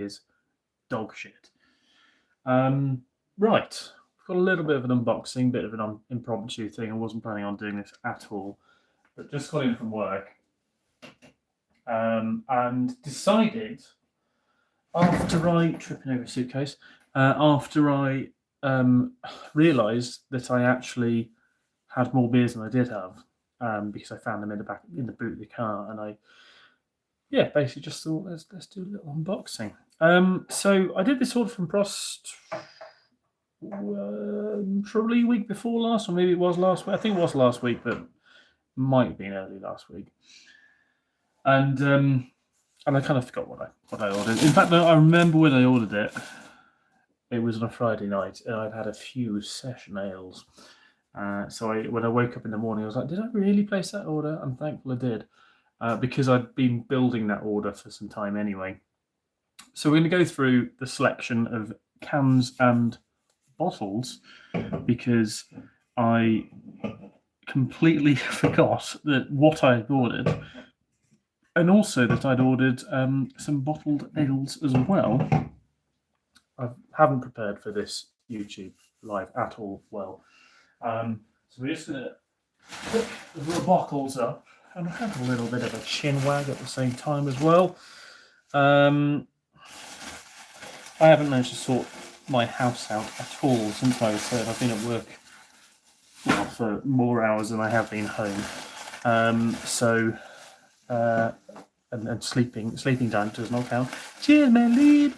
is dog shit. Right, got a little bit of an unboxing, bit of an impromptu thing. I wasn't planning on doing this at all, but just got in from work and decided after I tripping over a suitcase, after I realised that I actually had more beers than I did have, because I found them in the boot of the car, and I basically just thought let's do a little unboxing. So I did this order from Prost probably a week before last, or maybe it was last week. I think it was last week, but might have been early last week. And I kind of forgot what I ordered. In fact, I remember when I ordered it. It was on a Friday night, and I'd had a few session ales. So when I woke up in the morning, I was like, did I really place that order? I'm thankful I did, because I'd been building that order for some time anyway. So we're going to go through the selection of cans and bottles, because I completely forgot that what I had ordered, and also that I'd ordered some bottled ales as well. I haven't prepared for this YouTube live at all well. So we're just going to pick the little bottles up and have a little bit of a chin wag at the same time as well. I haven't managed to sort my house out at all since I returned. I've been at work for more hours than I have been home. And sleeping time does not count. Cheers, man, lead.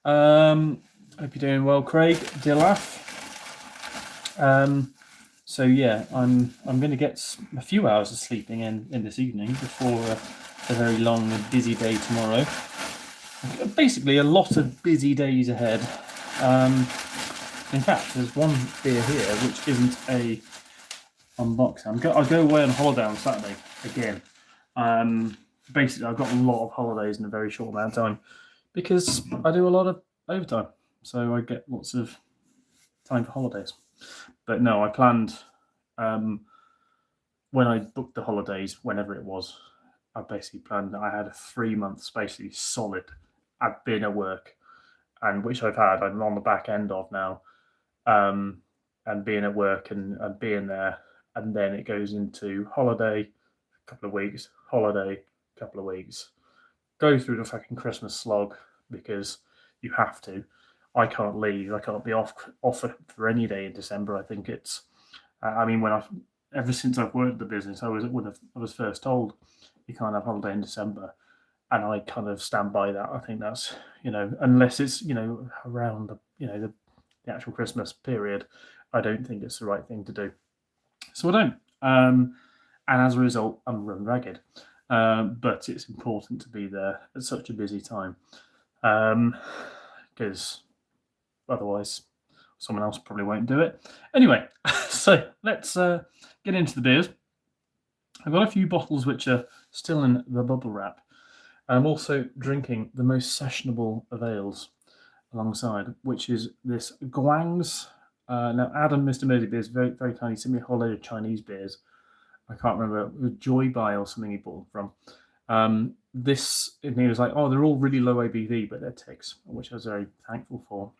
Hope you're doing well, Craig. Dear laugh. So yeah, I'm going to get a few hours of sleeping in this evening before a very long and busy day tomorrow. Basically, a lot of busy days ahead. In fact, there's one beer here which isn't a unboxing. I go away on holiday on Saturday again. Basically, I've got a lot of holidays in a very short amount of time because I do a lot of overtime, so I get lots of time for holidays. But no, I planned when I booked the holidays, whenever it was, I basically planned that I had 3 months basically solid. I've been at work, and which I'm on the back end of now, and being at work and being there, and then it goes into holiday, a couple of weeks, holiday, couple of weeks, go through the fucking Christmas slog because you have to. I can't leave. I can't be off for any day in December. I think it's. I mean, ever since I've worked the business, I was first told you can't have holiday in December, and I kind of stand by that. I think that's unless it's around the actual Christmas period, I don't think it's the right thing to do. So I don't. And as a result, I'm run ragged. But it's important to be there at such a busy time, because otherwise someone else probably won't do it. Anyway, so let's get into the beers. I've got a few bottles which are still in the bubble wrap. I'm also drinking the most sessionable of ales alongside, which is this Guang's. Now, Adam, Mr. Mosey Beers, very, very kindly sent me a whole load of Chinese beers. I can't remember, it was Joy Buy or something he bought them from. He was like, oh, they're all really low ABV, but they're ticks, which I was very thankful for,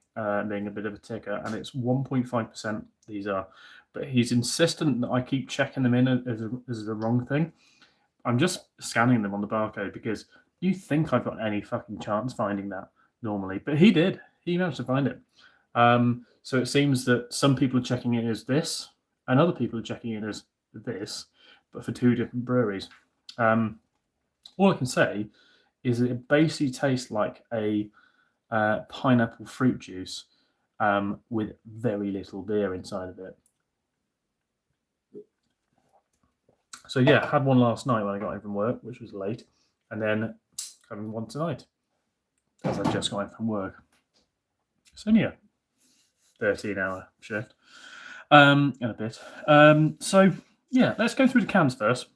being a bit of a ticker. And it's 1.5%, these are. But he's insistent that I keep checking them in as the wrong thing. I'm just scanning them on the barcode because you think I've got any fucking chance finding that normally. But he did. He managed to find it. So it seems that some people are checking it as this, and other people are checking it as this, but for two different breweries. All I can say is that it basically tastes like a pineapple fruit juice with very little beer inside of it. So yeah, had one last night when I got in from work, which was late, and then having one tonight as I just got in from work. It's only a 13-hour shift and a bit. So yeah, let's go through the cans first.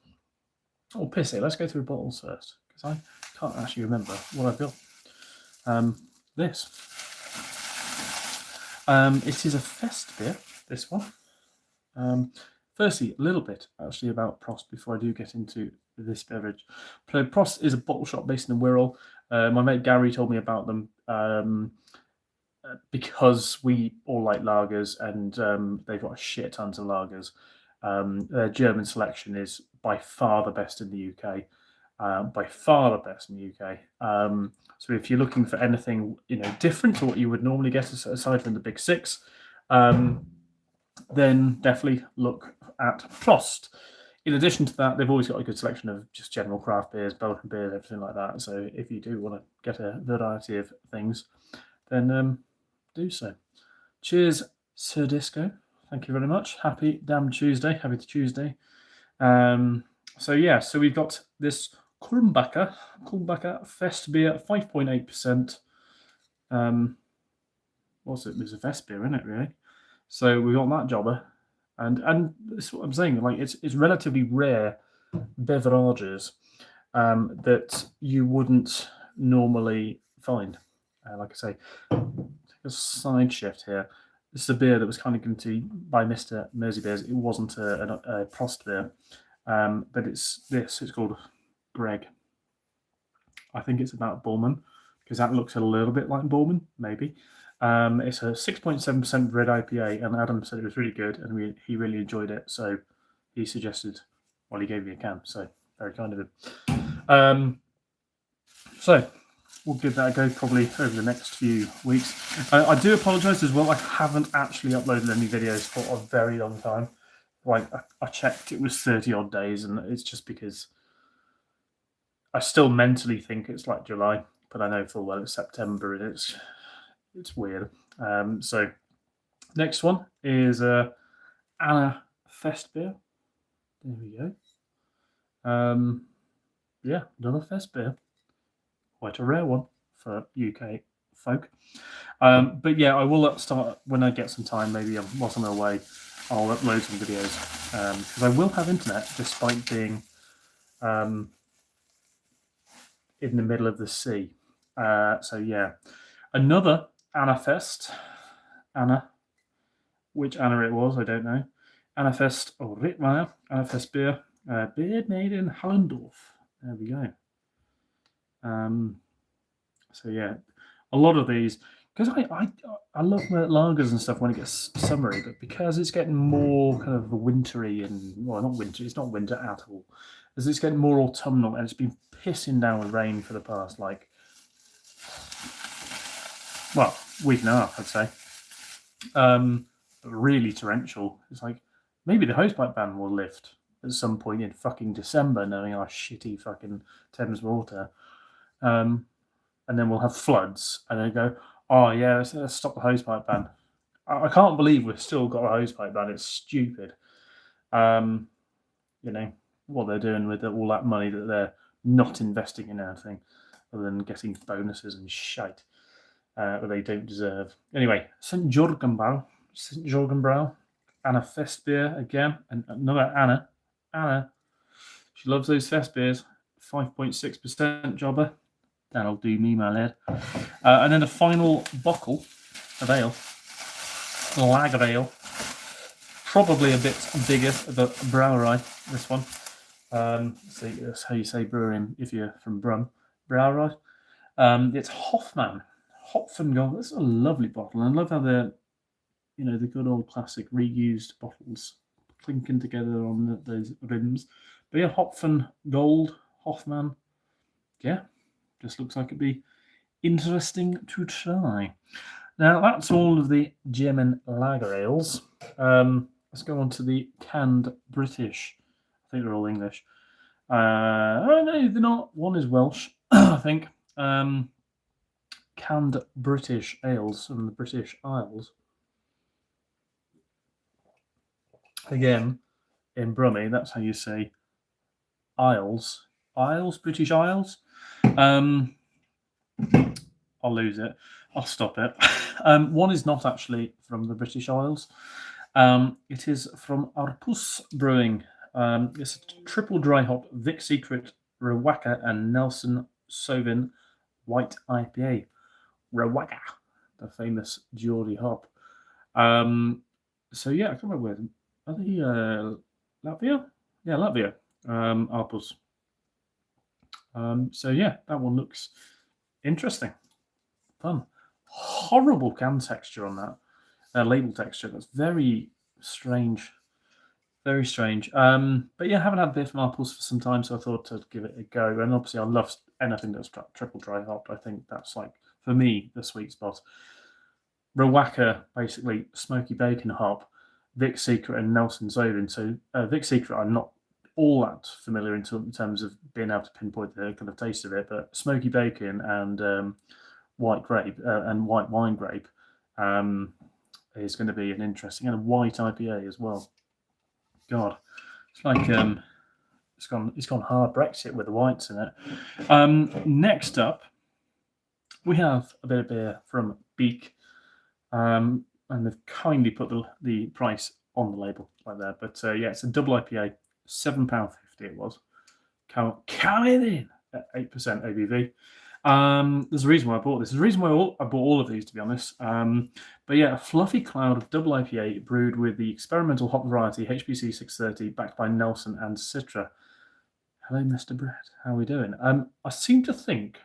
Oh, piss it. Let's go through the bottles first, because I can't actually remember what I've got. This. It is a fest beer, this one. firstly, a little bit actually about Prost before I do get into this beverage. Prost is a bottle shop based in Wirral. My mate Gary told me about them because we all like lagers, and they've got a shit tons of lagers. Their German selection is by far the best in the UK. By far the best in the UK. So if you're looking for anything different to what you would normally get aside from the big six, then definitely look at Prost. In addition to that, they've always got a good selection of just general craft beers, Belgian beers, everything like that. So if you do want to get a variety of things, then do so. Cheers, Sir Disco. Thank you very much. Happy damn Tuesday. Happy Tuesday. So we've got this Kulmbacher Fest beer, 5.8%. What's it? There's a Fest beer in it, really. So we've got that jobber. And that's what I'm saying. Like it's relatively rare beverages that you wouldn't normally find. Like I say, take a side shift here. This is a beer that was kind of given to by Mr. Mersey Beers. It wasn't a Prost beer, but it's this. It's called Greg. I think it's about Bullman because that looks a little bit like Bullman, maybe. It's a 6.7% red IPA, and Adam said it was really good, and he really enjoyed it. So he suggested, well, he gave me a can. So very kind of him. So we'll give that a go probably over the next few weeks. I do apologise as well. I haven't actually uploaded any videos for a very long time. Like I checked, it was 30 odd days, and it's just because I still mentally think it's like July, but I know full well it's September, and it's weird. So next one is Anna Fest beer. There we go. Yeah, another Fest beer. Quite a rare one for UK folk. But yeah, I will start when I get some time. Maybe whilst I'm away, I'll upload some videos because I will have internet despite being in the middle of the sea. So yeah, another Anna Fest. Anna, which Anna it was, I don't know. Anna Fest or Rittmeier, Anna Fest beer, beer made in Hallendorf. There we go. So yeah, a lot of these, because I love lagers and stuff when it gets summery, but because it's getting more kind of wintry and, well, not winter, it's not winter at all, as it's getting more autumnal, and it's been pissing down with rain for the past, like, well, week and a half, I'd say. Really torrential. It's like, maybe the hosepipe ban will lift at some point in fucking December, knowing our shitty fucking Thames water. And then we'll have floods, and then go, oh yeah, let's stop the hosepipe ban. I can't believe we've still got a hosepipe ban. It's stupid. What they're doing with all that money that they're not investing in anything other than getting bonuses and shite that they don't deserve. Anyway, St. Jorgenbrouw, Anna Fest beer again, and another Anna. She loves those Fest beers. 5.6% jobber. That'll do me, my lad. And then the final bottle of ale, lager ale, probably a bit bigger, the Brouwerij, this one. See, that's how you say brewery if you're from Brum. Brouwerij. It's Hofmann Gold. This is a lovely bottle. And I love how the good old classic reused bottles clinking together on those rims. But yeah, Hopfen Gold, Hofmann. Yeah, just looks like it'd be interesting to try. Now, that's all of the German lager ales. Let's go on to the canned British. I think they're all English. No, they're not. One is Welsh, I think. Canned British ales from the British Isles. Again, in Brummie, that's how you say Isles. Isles? British Isles? I'll lose it. I'll stop it. One is not actually from the British Isles. It is from Arpus Brewing. It's a triple dry hop Vic Secret, Rawaka, and Nelson Sauvin White IPA. Rawaka, the famous Geordie hop. So yeah, I can't remember where. Are they Latvia? Yeah, Latvia. Arpus. So yeah, that one looks interesting. Fun. Horrible can texture on that. Label texture. That's very strange. Very strange. But yeah, I haven't had beer from Arpels for some time, so I thought I'd give it a go. And obviously, I love anything that's triple dry hop. I think that's like, for me, the sweet spot. Rawaka, basically smoky bacon hop, Vic Secret and Nelson Sauvin. So Vic Secret, I'm not all that familiar in terms of being able to pinpoint the kind of taste of it, but smoky bacon and white grape and white wine grape is going to be an interesting, and a white IPA as well. God, it's like it's gone hard Brexit with the whites in it. Next up, we have a bit of beer from Beak, and they've kindly put the price on the label like that. But yeah, it's a double IPA, £7.50 it was, coming in at 8% ABV. There's a reason why I bought this. There's a reason why I bought all of these, to be honest. But yeah, a fluffy cloud of double IPA brewed with the experimental hop variety HBC 630, backed by Nelson and Citra. Hello, Mr. Brett. How are we doing? I seem to think.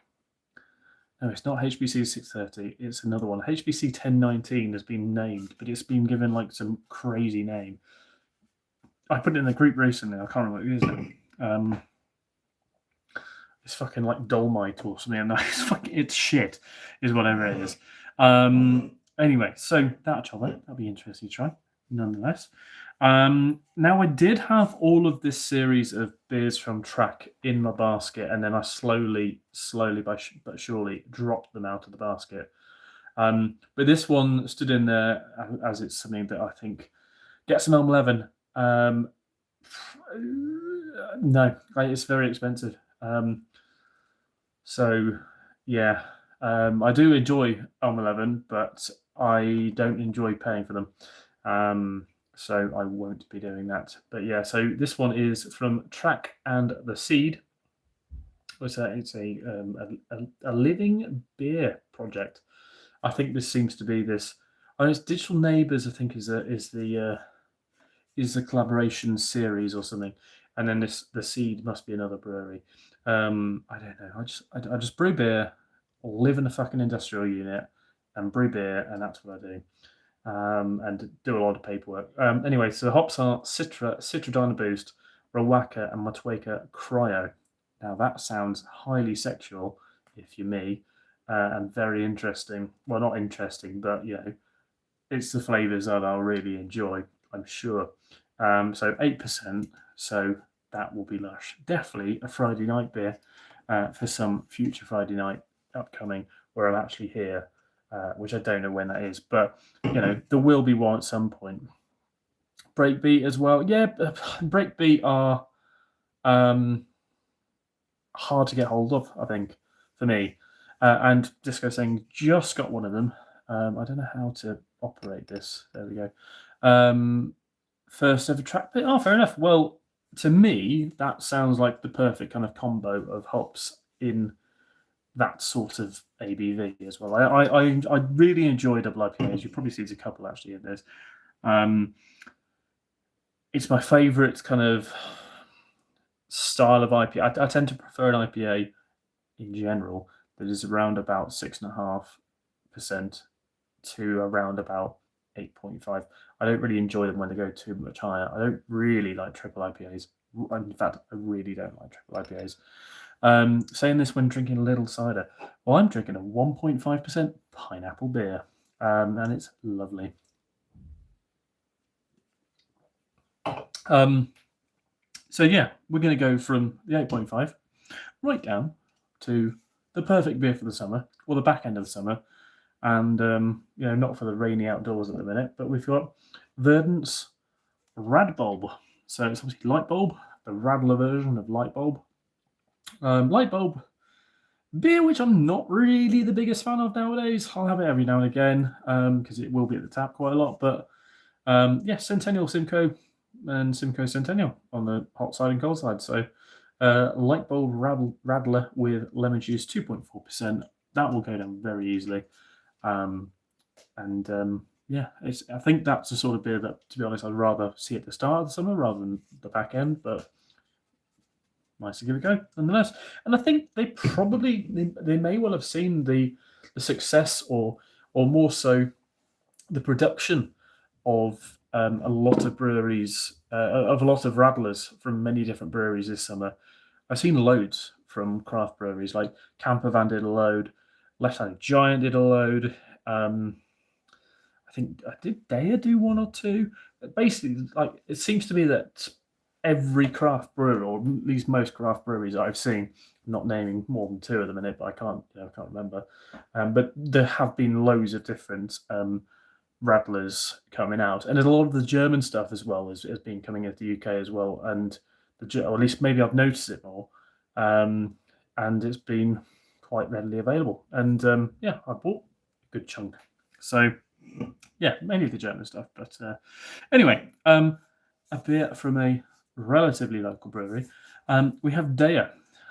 No, it's not HBC 630. It's another one. HBC 1019 has been named, but it's been given like some crazy name. I put it in the group recently. I can't remember what it is now. It's fucking like Dolmite or something. And it's shit, is whatever it is. Anyway, so that'll be interesting to try, nonetheless. Now I did have all of this series of beers from Track in my basket, and then I slowly but surely dropped them out of the basket. But this one stood in there as it's something that I think gets an Elm 11. No, it's very expensive. So yeah, I do enjoy Elm 11, but I don't enjoy paying for them. So I won't be doing that. But yeah, so this one is from Track and the Seed. It's a living beer project. I think this seems to be this. Oh, it's Digital Neighbours. I think is the collaboration series or something. And then the Seed must be another brewery. I don't know. I just brew beer, live in a fucking industrial unit, and brew beer, and that's what I do. And do a lot of paperwork. Anyway, so the hops are Citra Dyna Boost, Rawaka, and Matweka Cryo. Now that sounds highly sexual, if you're me, and very interesting. Well, not interesting, but it's the flavours that I'll really enjoy, I'm sure. So 8%, so that will be lush. Definitely a Friday night beer for some future Friday night upcoming where I'm actually here. Which I don't know when that is, but there will be one at some point. Breakbeat as well. Yeah, Breakbeat are hard to get hold of, I think, for me. And Disco saying just got one of them. I don't know how to operate this. There we go. First ever track bit. Oh, fair enough. Well, to me, that sounds like the perfect kind of combo of hops in that sort of ABV as well. I really enjoy double IPAs. You probably see a couple actually in this. It's my favourite kind of style of IPA. I tend to prefer an IPA in general that is around about 6.5% to around about 8.5. I don't really enjoy them when they go too much higher. I don't really like triple IPAs. In fact, I really don't like triple IPAs. Saying this when drinking a little cider. Well, I'm drinking a 1.5% pineapple beer, and it's lovely. So yeah, we're going to go from the 8.5 right down to the perfect beer for the summer, or the back end of the summer, and not for the rainy outdoors at the minute, but we've got Verdant's Radbulb. So it's obviously Lightbulb, the Radler version of Lightbulb. Lightbulb beer, which I'm not really the biggest fan of nowadays. I'll have it every now and again because it will be at the tap quite a lot. But Centennial Simcoe and Simcoe Centennial on the hot side and cold side. So Lightbulb Radler with lemon juice, 2.4%. That will go down very easily. yeah, I think that's the sort of beer that, to be honest, I'd rather see at the start of the summer rather than the back end. But nice to give it a go nonetheless. And I think they may well have seen the success or more so the production of a lot of breweries, of a lot of radlers from many different breweries this summer. I've seen loads from craft breweries like Camper Van did a load, Left Hand Giant did a load. I think did Daya do one or two? But basically, like it seems to be that every craft brewer, or at least most craft breweries I've seen, not naming more than two at the minute, but I can't remember. But there have been loads of different radlers coming out, and there's a lot of the German stuff as well has been coming into the UK as well, and or at least maybe I've noticed it more, and it's been quite readily available. And yeah, I bought a good chunk. So yeah, mainly the German stuff. But anyway, a beer from a relatively local brewery. We have Daya.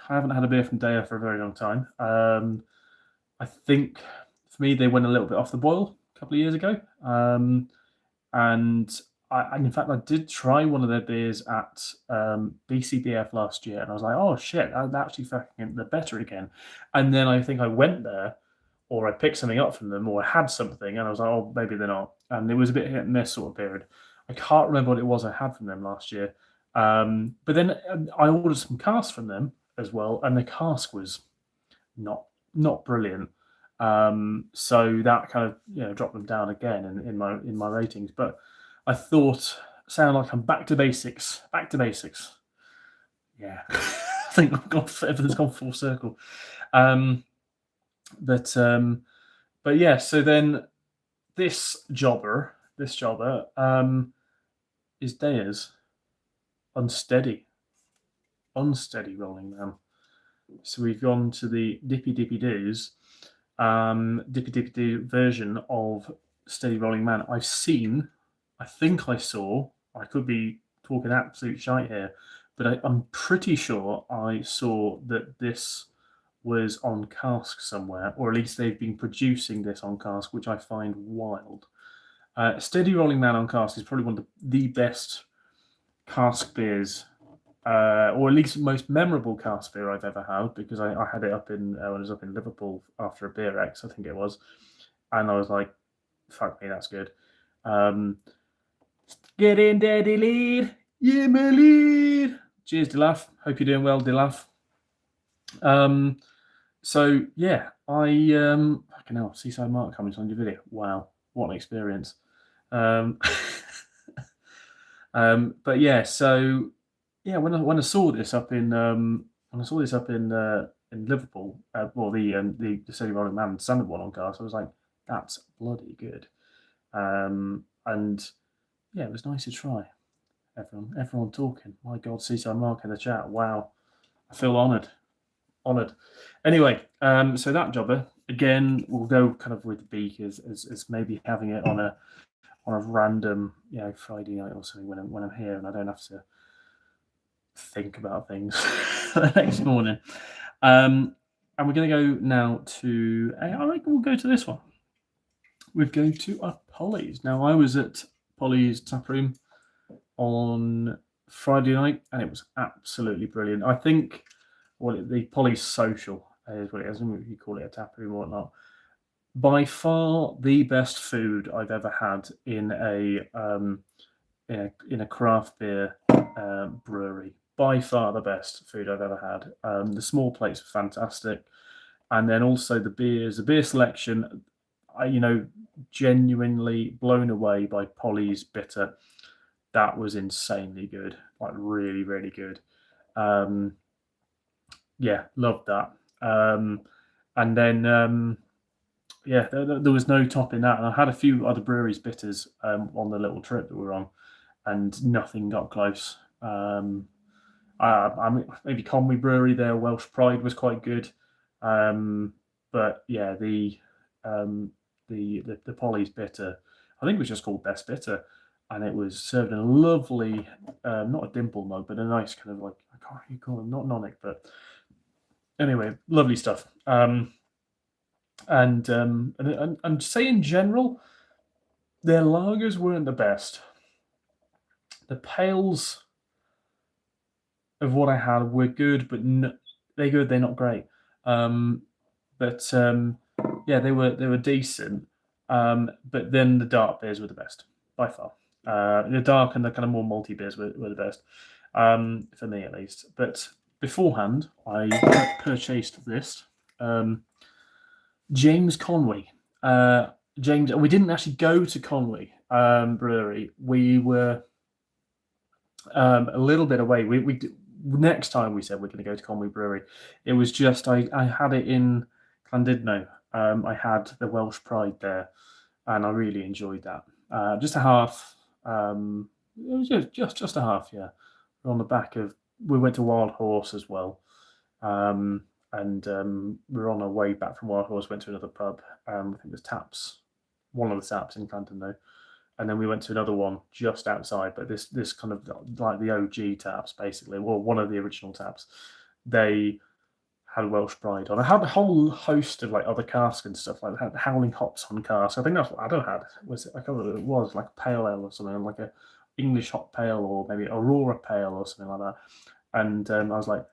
I haven't had a beer from Daya for a very long time. I think for me, they went a little bit off the boil a couple of years ago. And in fact, I did try one of their beers at BCBF last year, and I was like, oh shit, I'm actually fucking the better again. And then I think I went there, or I picked something up from them, or I had something, and I was like, oh, maybe they're not. And it was a bit hit and miss sort of period. I can't remember what it was I had from them last year. But then I ordered some cask from them as well, and the cask was not brilliant. So that kind of dropped them down again in my ratings. But I thought, sound like I'm back to basics. Back to basics. Yeah, I think everything's gone full circle. But yeah. So then this jobber is Daya's unsteady rolling man. So we've gone to the Dippy Dippy Doos, Dippy Dippy Doo version of Steady Rolling Man. I could be talking absolute shite here, but I'm pretty sure I saw that this was on cask somewhere, or at least they've been producing this on cask, which I find wild. Steady Rolling Man on cask is probably one of the best cask beers, or at least most memorable cask beer I've ever had, because I had it up when I was up in Liverpool after a beer X, I think it was, and I was like, fuck me, that's good. Get in there, Dilaf. Yeah, my lead. Cheers, Dilaf. Hope you're doing well, Dilaf. So yeah, fucking hell, Seaside Mark comments on your video. Wow, what an experience. But yeah, so yeah, when I saw this up in Liverpool, the Steady Rolling Man Standard one on cast, I was like, that's bloody good. And yeah, it was nice to try. Everyone talking. My God, Seaside Mark in the chat. Wow, I feel honoured. Anyway, so that jobber again, we'll go kind of with the beak as maybe having it on a random Friday night or something when I'm here and I don't have to think about things the next morning. And we're going to go now to I think we'll go to this one. We're going to a Polly's. Now I was at Polly's taproom on Friday night and it was absolutely brilliant. I think the Polly's social is what it is, if you call it a taproom or whatnot. By far the best food I've ever had in a craft beer brewery. By far the best food I've ever had. The small plates were fantastic, and then also the beer selection. Genuinely blown away by Polly's bitter. That was insanely good, like really, really good. Yeah, loved that. And then yeah, there was no topping that. And I had a few other breweries bitters on the little trip that we were on, and nothing got close. I mean, maybe Conwy Brewery, their Welsh Pride was quite good, but yeah, the Polly's bitter, I think it was just called Best Bitter, and it was served in a lovely, not a dimple mug, but a nice kind of like, I can't really call them, not nonic, but anyway, lovely stuff. And say in general, Their lagers weren't the best. The pales of what I had were good, but they're good. They're not great. But yeah, they were decent. But then the dark beers were the best by far. The dark and the kind of more malty beers were the best, for me at least. But beforehand, I purchased this James Conway. James, we didn't actually go to Conway Brewery. We were a little bit away. Next time we said we're going to go to Conway Brewery, it was just I had it in Llandudno. I had the Welsh Pride there, and I really enjoyed that. Just a half. It was just a half. Yeah, on the back of. We went to Wild Horse as well, and we were on our way back from Wild Horse. Went to another pub. I think it was Taps, one of the Taps in Llandudno. And then we went to another one just outside, but this kind of like the OG Taps, basically, well, one of the original Taps. They had Welsh Pride on. I had a whole host of like other casks and stuff, like had Howling Hops on cask. I think that's what Adam had. Was it? I can't remember what it was, like a pale ale or something, like a English hot pale or maybe Aurora pale or something like that. And I was like,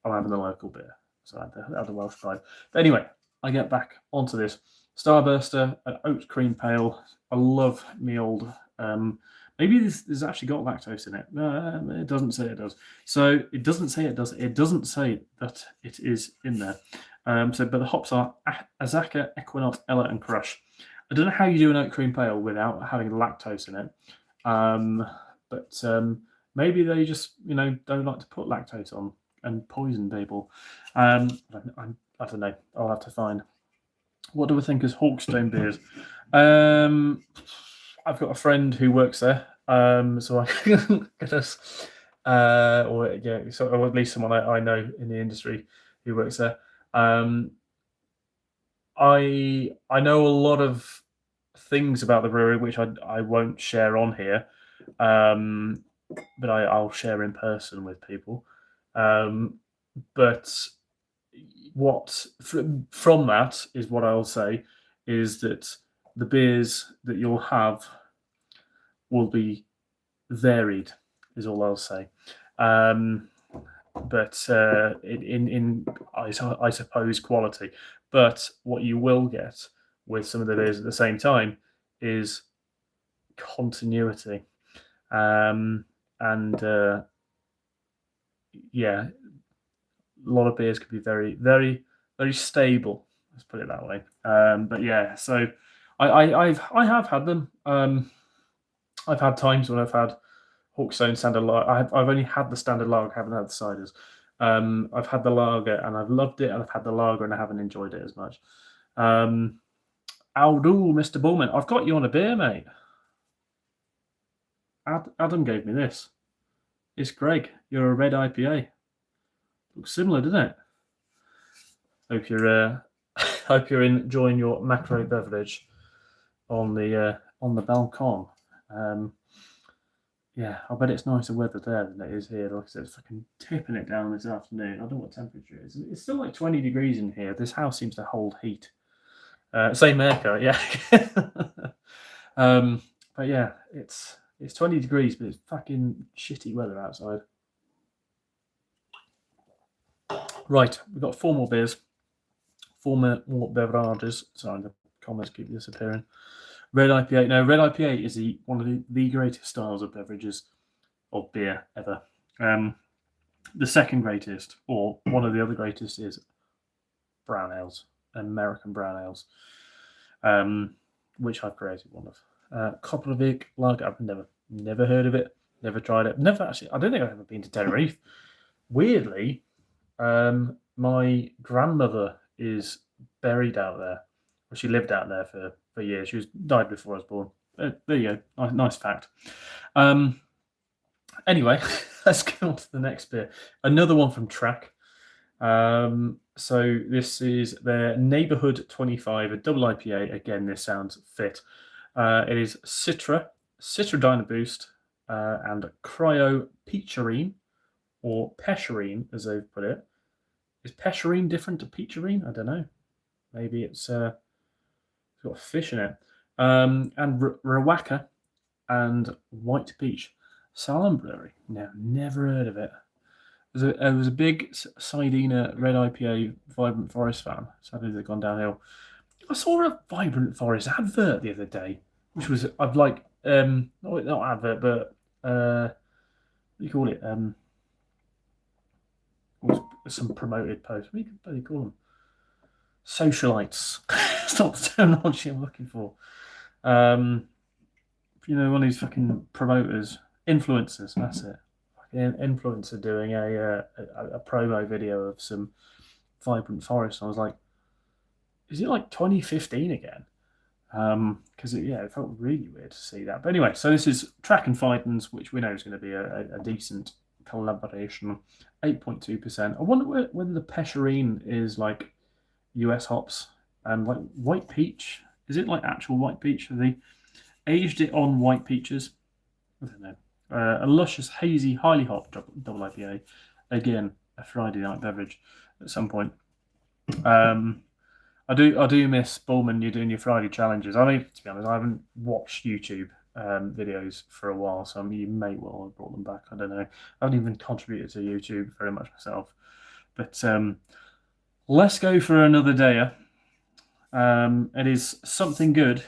I'm having a local beer, so I had the Welsh Pride. But anyway, I get back onto this Starburster, an oat cream pale. I love me old. Maybe this actually got lactose in it. It doesn't say it does. So it doesn't say it does. It doesn't say that it is in there. But the hops are Azaka, Equinox, Ella, and Crush. I don't know how you do an oat cream pale without having lactose in it. But maybe they just don't like to put lactose on and poison people. I don't know. I'll have to find. What do we think as Hawkstone beers? I've got a friend who works there, so I guess, or at least someone I know in the industry who works there. I know a lot of things about the brewery which I won't share on here, but I'll share in person with people. But what from that is what I'll say is that the beers that you'll have will be varied, is all I'll say. But I suppose quality. But what you will get with some of the beers at the same time is continuity, and yeah, a lot of beers can be very, very, very stable. Let's put it that way. But yeah, so I have had them. I've had times when I've had Hawkstone standard lager. I've only had the standard lager, haven't had the ciders. I've had the lager and I've loved it, and I've had the lager and I haven't enjoyed it as much. Aldul, Mr. Bullman, I've got you on a beer, mate. Adam gave me this. It's Greg. You're a red IPA. Looks similar, doesn't it? Hope you're enjoying your macro beverage on the balcon. Yeah, I bet it's nicer weather there than it is here. Like I said, it's fucking tipping it down this afternoon. I don't know what temperature it is. It's still like 20 degrees in here. This house seems to hold heat. Same haircut, yeah. But yeah, it's 20 degrees, but it's fucking shitty weather outside. Right, we've got 4 more beers. 4 more beverages. Sorry, the comments keep disappearing. Red IPA. Now, red IPA is one of the greatest styles of beverages of beer ever. The second greatest, or one of the other greatest, is brown ales, American brown ales, which I've created one of. Kopelovic Lager. I've never heard of it, never tried it. Never actually. I don't think I've ever been to Tenerife. Weirdly, my grandmother is buried out there. Well, she lived out there for years. She died before I was born. There you go. Nice fact. Anyway, let's go on to the next beer. Another one from Track. So this is their Neighborhood 25, a double IPA. Again, this sounds fit. It is Citra Dyna Boost, and Cryo Peacherine, or Pescherine, as they've put it. Is Pescherine different to Peacherine? I don't know. Maybe it's got fish in it. and Rawaka and White Peach. Salem Brewery. No, never heard of it. I was a big Sidena Red IPA Vibrant Forest fan. Sadly, they've gone downhill. I saw a Vibrant Forest advert the other day, which was I've like not advert, but what do you call it? Some promoted post. What do you call them? Socialites. It's not the terminology I'm looking for. One of these fucking promoters, influencers. That's it. An influencer doing a promo video of some Vibrant Forest. And I was like, is it like 2015 again? Because it felt really weird to see that. But anyway, so this is Track and Fightins, which we know is going to be a decent collaboration. 8.2%. I wonder whether the Pescherine is like US hops and like White Peach. Is it like actual White Peach? Have they aged it on white peaches? I don't know. A luscious, hazy, highly hopped double IPA. Again, a Friday night beverage at some point. I do miss Bullman. You're doing your Friday challenges. I mean, to be honest, I haven't watched YouTube videos for a while, so you may well have brought them back. I don't know. I haven't even contributed to YouTube very much myself. But let's go for another day. It is Something Good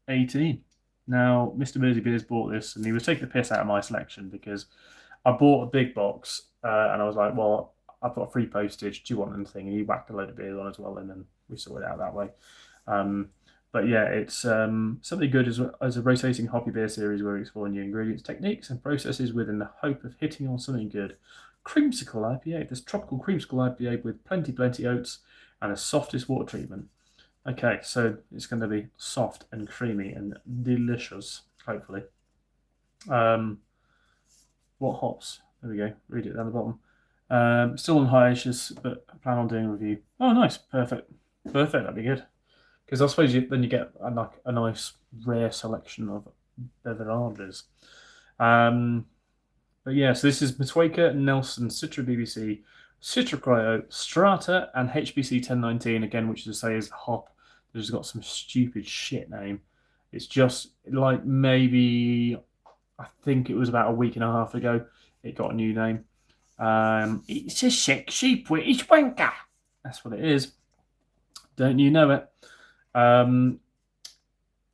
18. Now, Mr. Mersey Beers bought this, and he was taking the piss out of my selection because I bought a big box, and I was like, well, I've got free postage. Do you want anything? And he whacked a load of beers on as well, and then we sorted it out that way. But yeah, it's Something Good as a rotating hoppy beer series where we explore new ingredients, techniques, and processes within the hope of hitting on something good. Creamsicle IPA. This tropical creamsicle IPA with plenty oats and a softest water treatment. Okay, so it's going to be soft and creamy and delicious, hopefully. What hops? There we go. Read it down the bottom. Still on hiatus, but I plan on doing a review. Oh, nice. Perfect. That'd be good. Because I suppose then you get a nice rare selection of beverages. But yeah, so this is Matueka, Nelson, Citra BBC, Citra Cryo, Strata, and HBC 1019 again, which is to say is the hop. It's got some stupid shit name. It's just like maybe I think it was about a week and a half ago it got a new name. It's a sexy British wanker. That's what it is. Don't you know it?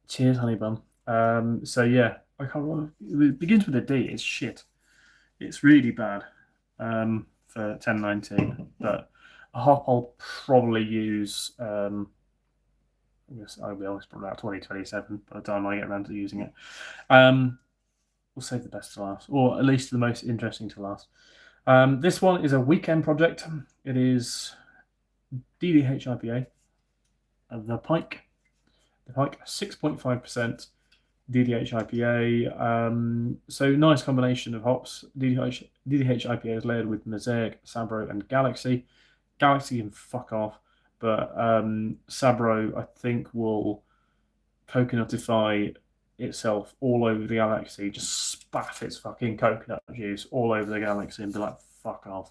Cheers, honey bun. So yeah, I can't remember. It begins with a D. It's shit. It's really bad for 1019. But a hop I'll probably use. I guess I'll be honest, probably about 2027 by the time I get around to using it. We'll save the best to last, or at least the most interesting to last. This one is a weekend project. It is DDH IPA. The Pike 6.5% DDH IPA. So nice combination of hops. DDH IPA is layered with Mosaic, Sabro, and Galaxy. Galaxy can fuck off, but Sabro I think will coconutify itself all over the galaxy. Just spaff its fucking coconut juice all over the galaxy and be like, fuck off.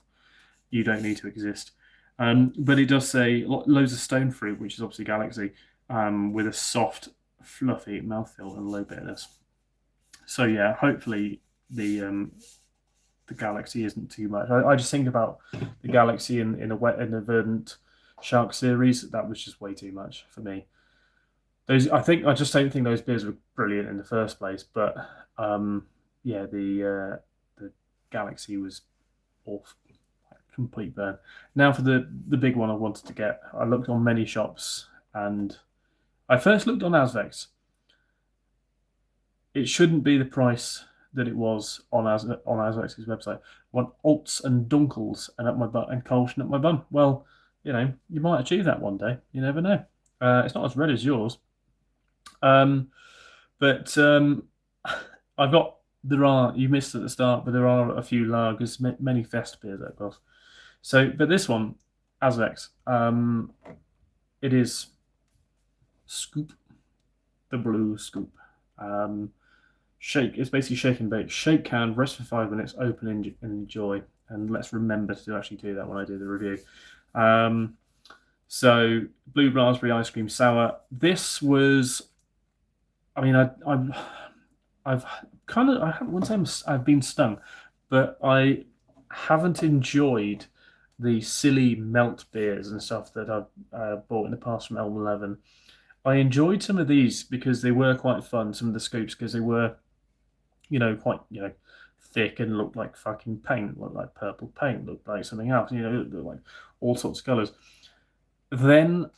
You don't need to exist. But it does say loads of stone fruit, which is obviously Galaxy, with a soft, fluffy mouthfeel and low bitterness. So yeah, hopefully the Galaxy isn't too much. I just think about the Galaxy in the Verdant Shark series. That was just way too much for me. I just don't think those beers were brilliant in the first place. But yeah, the Galaxy was awful. Complete burn. Now for the big one I wanted to get. I looked on many shops and I first looked on Asvex. It shouldn't be the price that it was on Asvex's website. I want Alts and Dunkels and up my butt and Kolsch up my bum. Well, you might achieve that one day. You never know. It's not as red as yours. But you missed at the start, but there are a few lagers, many fest beers of course. So, but this one, Asvex, it is Scoop, the Blue Scoop. Shake, it's basically shake and bake. Shake can, rest for 5 minutes, open and enjoy. And let's remember to actually do that when I do the review. So, blue raspberry ice cream sour. This was I mean, I've kind of, I wouldn't say I've been stung, but I haven't enjoyed the silly melt beers and stuff that I've bought in the past from Elm 11. I enjoyed some of these because they were quite fun, some of the scoops, because they were, quite, thick and looked like fucking paint, looked like purple paint, looked like something else, looked like all sorts of colours. Then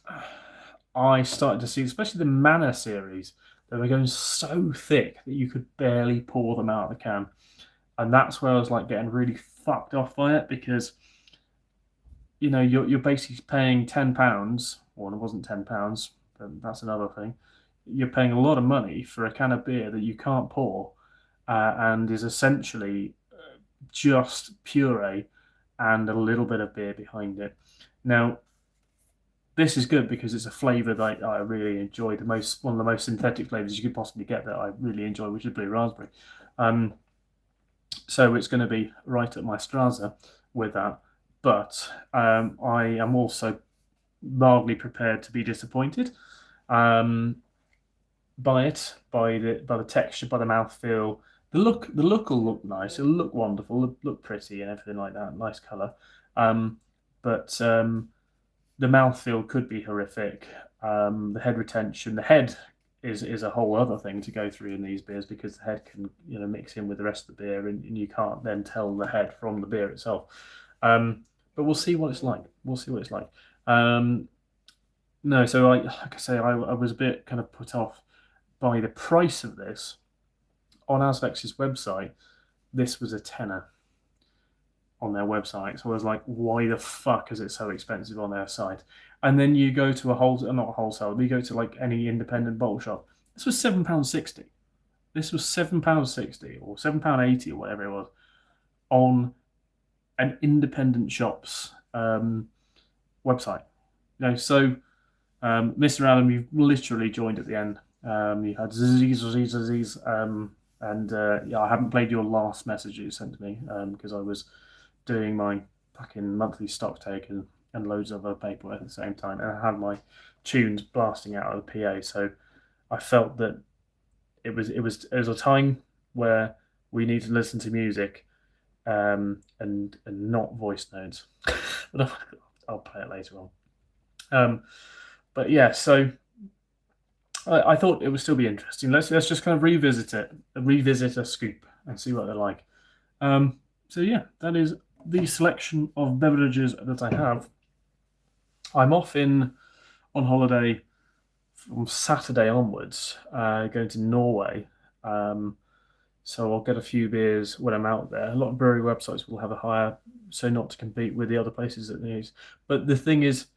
I started to see, especially the Mana series, they were going so thick that you could barely pour them out of the can. And that's where I was like getting really fucked off by it because you're basically paying £10. Well, it wasn't £10, but that's another thing. You're paying a lot of money for a can of beer that you can't pour, and is essentially just puree and a little bit of beer behind it. Now, this is good because it's a flavour that I really enjoy. One of the most synthetic flavours you could possibly get that I really enjoy, which is blue raspberry. Um, so it's going to be right at my Strasza with that. But I am also mildly prepared to be disappointed by it, by the texture, by the mouthfeel. The look will look nice. It'll look wonderful, look pretty, and everything like that. Nice color, but the mouthfeel could be horrific. The head retention, the head is a whole other thing to go through in these beers because the head can mix in with the rest of the beer, and you can't then tell the head from the beer itself. But we'll see what it's like. We'll see what it's like. No, so like I say, I was a bit kind of put off by the price of this on Asvex's website. This was a tenner on their website, so I was like, why the fuck is it so expensive on their site? And then you go to not a wholesale, but you go to like any independent bottle shop. This was £7.60. This was £7.60 or £7.80 or whatever it was on an independent shop's website. So Mr. Adam, you've literally joined at the end. You had Z's, and yeah, I haven't played your last message you sent to me because I was doing my fucking monthly stock take and loads of other paperwork at the same time, and I had my tunes blasting out of the PA. So I felt that it was a time where we need to listen to music and not voice notes. But I'll play it later on. But yeah, so I thought it would still be interesting. Let's just kind of revisit a scoop, and see what they're like. So yeah, that is the selection of beverages that I have. I'm off on holiday from Saturday onwards, going to Norway. So I'll get a few beers when I'm out there. A lot of brewery websites will have a higher, so not to compete with the other places that they use. But the thing is,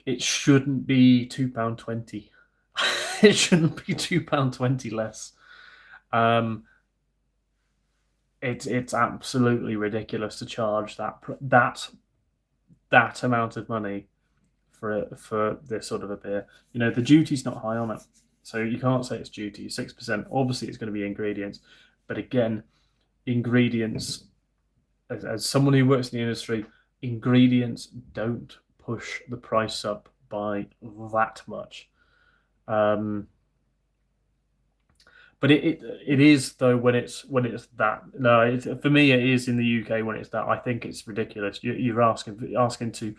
it shouldn't be £2.20. It shouldn't be £2.20 less. It's absolutely ridiculous to charge that amount of money for this sort of a beer. The duty's not high on it, so you can't say it's duty. 6%. Obviously, it's going to be ingredients, but again, ingredients. As someone who works in the industry, ingredients don't push the price up by that much. But it is though when it's that. No, for me it is in the UK when it's that. I think it's ridiculous. You're asking to.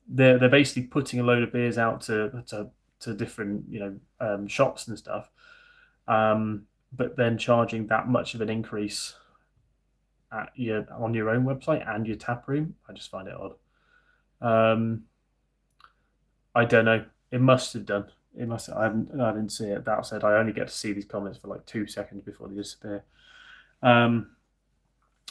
They're basically putting a load of beers out to different shops and stuff, but then charging that much of an increase on your own website and your tap room. I just find it odd. I don't know. It must have done. It must. I didn't see it. That said, I only get to see these comments for like 2 seconds before they disappear.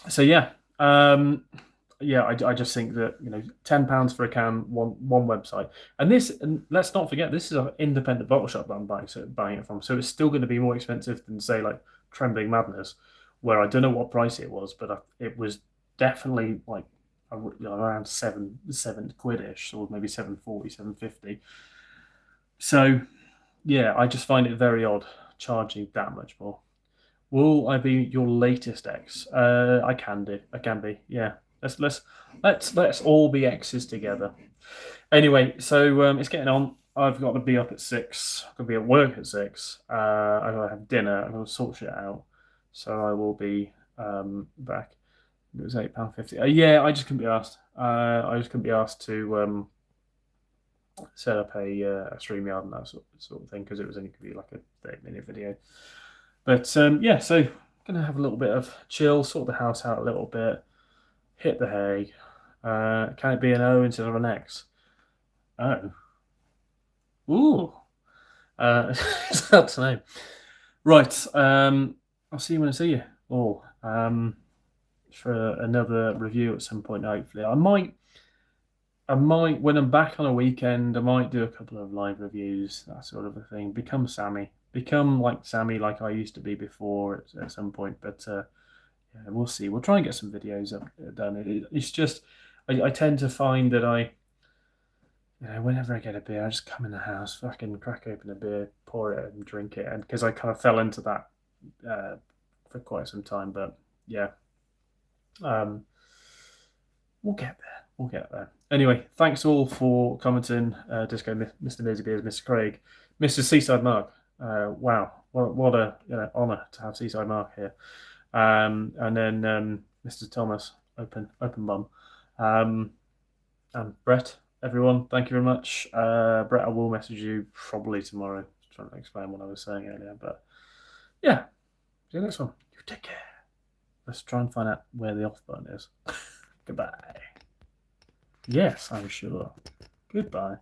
So yeah, yeah. I just think that £10 for a can, one website, and let's not forget this is an independent bottle shop that I'm buying it from. So it's still going to be more expensive than say like Trembling Madness, where I don't know what price it was, but it was definitely like around seven quid-ish, or maybe 7.40, 7.50. So yeah, I just find it very odd charging that much more. Will I be your latest ex? I can do. I can be. Yeah. Let's all be exes together. Anyway, so it's getting on. I've got to be up at 6. I've got to be at work at 6. I've got to have dinner. I've got to sort shit out. So I will be back. It was £8.50. Yeah, I just couldn't be asked. I just couldn't be asked to set up a StreamYard and that sort of thing because it was only going to be like a 30-minute video. But yeah, so gonna have a little bit of chill, sort the house out a little bit, hit the hay. Can it be an O instead of an X? Oh, ooh, it's hard to know. Right, I'll see you when I see you all. For another review at some point. Hopefully, I might when I'm back on a weekend. I might do a couple of live reviews, that sort of a thing. Become like Sammy, like I used to be before at some point. But yeah, we'll see. We'll try and get some videos done. It's just I tend to find that whenever I get a beer, I just come in the house, fucking crack open a beer, pour it, and drink it. And because I kind of fell into that for quite some time, but yeah. We'll get there. We'll get there. Anyway, thanks all for commenting. Disco, Mr. Nosy Beers, Mr. Craig, Mr. Seaside Mark. Wow, what a honour to have Seaside Mark here. And then Mr. Thomas, open bum. And Brett, everyone, thank you very much. Brett, I will message you probably tomorrow, trying to explain what I was saying earlier. But yeah, see you next one. You take care. Let's try and find out where the off button is. Goodbye. Yes, I'm sure. Goodbye.